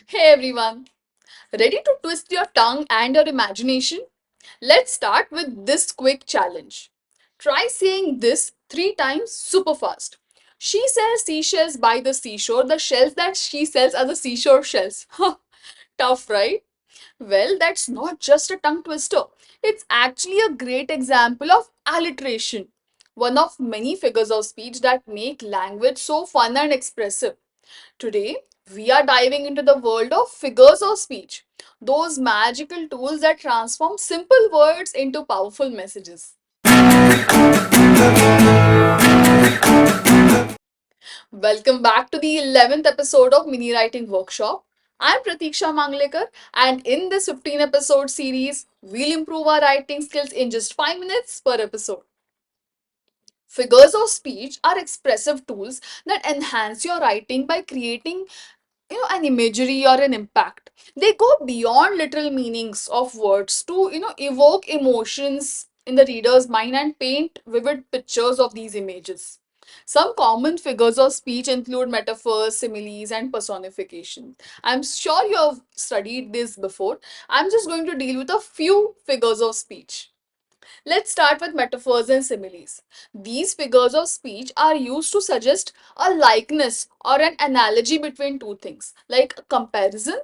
Hey everyone, ready to twist your tongue and your imagination? Let's start with this quick challenge. Try saying this three times super fast. She sells seashells by the seashore. The shells that she sells are the seashore shells. Tough, right? Well, that's not just a tongue twister. It's actually a great example of alliteration, one of many figures of speech that make language so fun and expressive. Today, we are diving into the world of figures of speech, those magical tools that transform simple words into powerful messages. Welcome back to the 11th episode of Mini Writing Workshop. I'm Pratiksha Manglekar, and in this 15 episode series, we'll improve our writing skills in just 5 minutes per episode. Figures of speech are expressive tools that enhance your writing by creating an imagery or an impact. They go beyond literal meanings of words to evoke emotions in the reader's mind and paint vivid pictures of these images. Some common figures of speech include metaphors, similes, and personification. I'm sure you have studied this before. I'm just going to deal with a few figures of speech. Let's start with metaphors and similes. These figures of speech are used to suggest a likeness or an analogy between two things, like a comparison.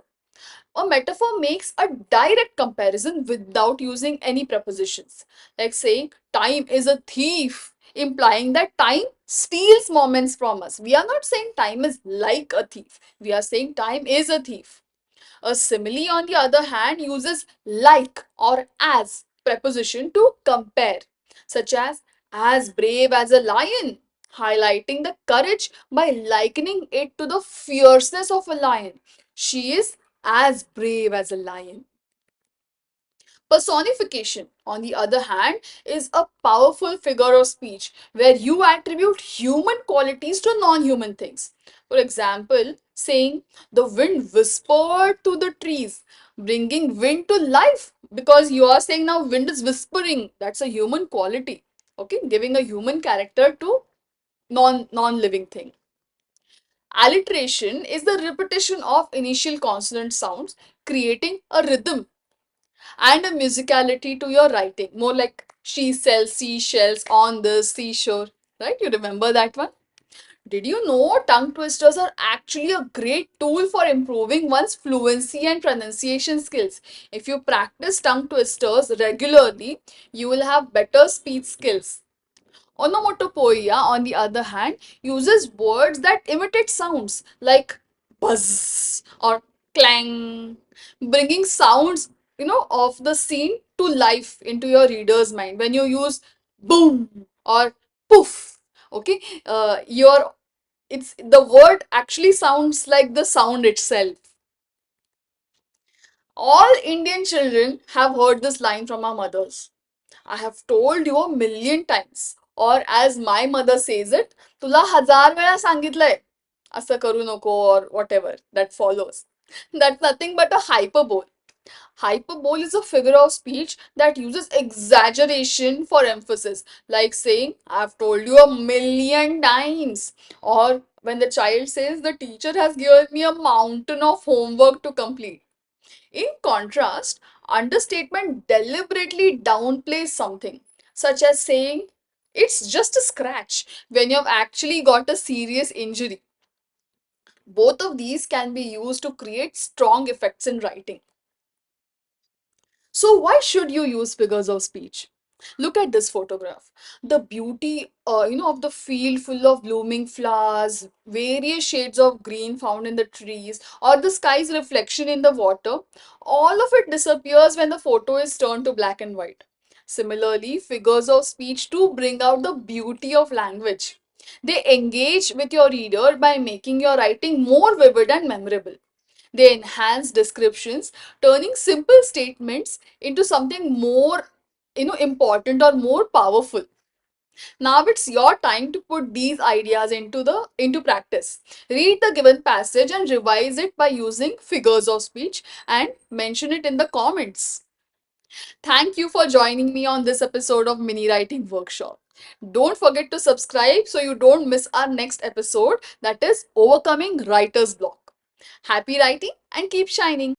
A metaphor makes a direct comparison without using any prepositions, like saying time is a thief, implying that time steals moments from us. We are not saying time is like a thief, we are saying time is a thief. A simile, on the other hand, uses like or as preposition to compare, such as brave as a lion, highlighting the courage by likening it to the fierceness of a lion. She is as brave as a lion. Personification, on the other hand, is a powerful figure of speech where you attribute human qualities to non human things. For example, saying the wind whispered to the trees, bringing wind to life because you are saying now wind is whispering. That's a human quality. Okay, giving a human character to non living thing. Alliteration is the repetition of initial consonant sounds, creating a rhythm and a musicality to your writing. More like she sells seashells on the seashore. Right? You remember that one? Did you know tongue twisters are actually a great tool for improving one's fluency and pronunciation skills? If you practice tongue twisters regularly, you will have better speech skills. Onomatopoeia, on the other hand, uses words that imitate sounds like buzz or clang, bringing sounds, of the scene to life into your reader's mind. When you use boom or poof, okay, your it's the word actually sounds like the sound itself. All Indian children have heard this line from our mothers. I have told you a million times. Or as my mother says it, तुला हजार वेळा सांगितलंय असं करू नको or whatever that follows. That's nothing but a hyperbole. Hyperbole is a figure of speech that uses exaggeration for emphasis, like saying, I've told you a million times. Or when the child says, the teacher has given me a mountain of homework to complete. In contrast, understatement deliberately downplays something, such as saying, it's just a scratch when you've actually got a serious injury. Both of these can be used to create strong effects in writing. So, why should you use figures of speech? Look at this photograph. The beauty, of the field full of blooming flowers, various shades of green found in the trees, or the sky's reflection in the water, all of it disappears when the photo is turned to black and white. Similarly, figures of speech too bring out the beauty of language. They engage with your reader by making your writing more vivid and memorable. They enhance descriptions, turning simple statements into something more, important or more powerful. Now it's your time to put these ideas into practice. Read the given passage and revise it by using figures of speech and mention it in the comments. Thank you for joining me on this episode of Mini Writing Workshop. Don't forget to subscribe so you don't miss our next episode, that is overcoming writer's block. Happy writing and keep shining.